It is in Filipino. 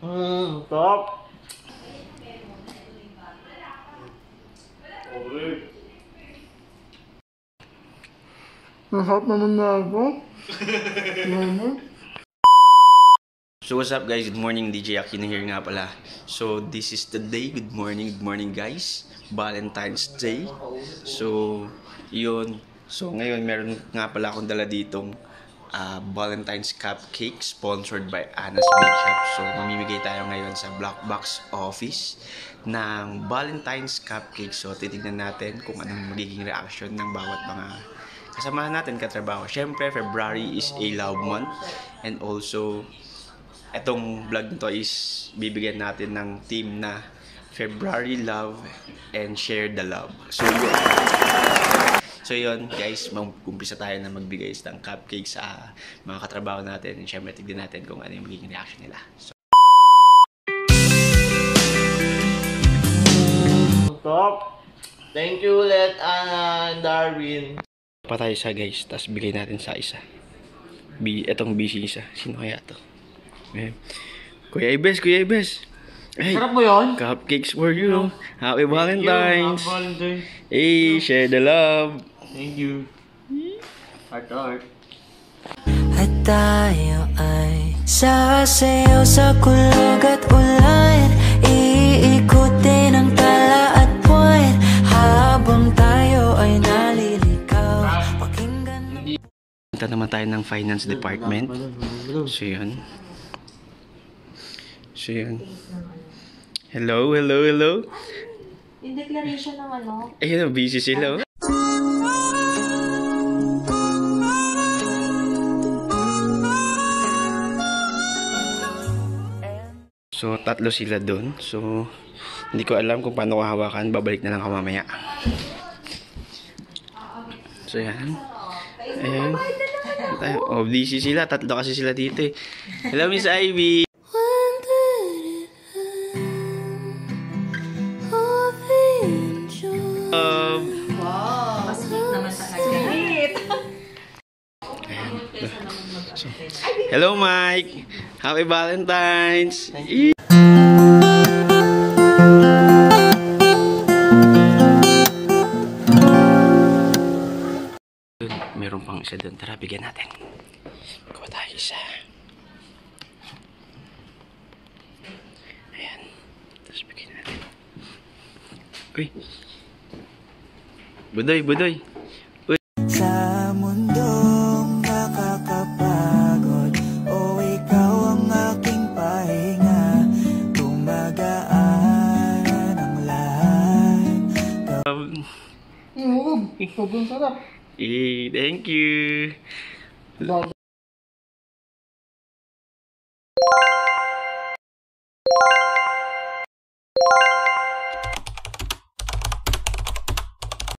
Top. Nasap naman na ako. So what's up guys, good morning, DJ Aquino here nga pala. So this is the day, good morning guys, Valentine's Day. So yun, so ngayon meron nga pala akong dala ditong Valentine's Cupcake sponsored by Anna's Bake Shop. So mamimigay tayo ngayon sa Black Box Office ng Valentine's Cupcake. So titignan natin kung anong magiging reaction ng bawat mga kasamahan natin katrabaho. Syempre February is a love month, and also etong vlog nito is bibigyan natin ng theme na February Love and Share the Love. So yun guys, mag-umpisa tayo na magbigay ng cupcake sa mga katrabaho natin, and syempre tignan natin kung ano yung magiging reaction nila. So, Top. Thank you ulit, Anna and Darwin. pa tayo sa guys, tapos bigay natin sa isa. Etong busy isa. Sino kaya to? Kuya Ibes. Hey, Sarap mo yun? cupcakes for you. Happy Valentine's. Hey, share the love. Thank you. Heart. At tayo ay sasayaw sa kulog at ulan, iikutin ang tala at buwan, habang tayo ay nalilikaw. Pakinggan mo. Punta naman tayo ng finance department. So yun. Hello. Yung declaration ng ano? Ayun, busy sila. So, tatlo sila doon. So, hindi ko alam kung paano ko hawakan. Babalik na lang ako mamaya. So, yan. Ayan. Oh, busy sila. Tatlo kasi sila dito eh. Hello, Miss Ivy. Sweet naman talaga. Sweet! So, hello, Mike. Happy Valentine's. Meron pang isa doon. Tara, bigyan natin. Kuha tayo isa. Ayan. Tapos bigyan natin. Uy. Budoy. Sa mundong nakakapagod, o ikaw ang aking pahinga, tumagaan ang lahat. Sobrang sarap. Thank you.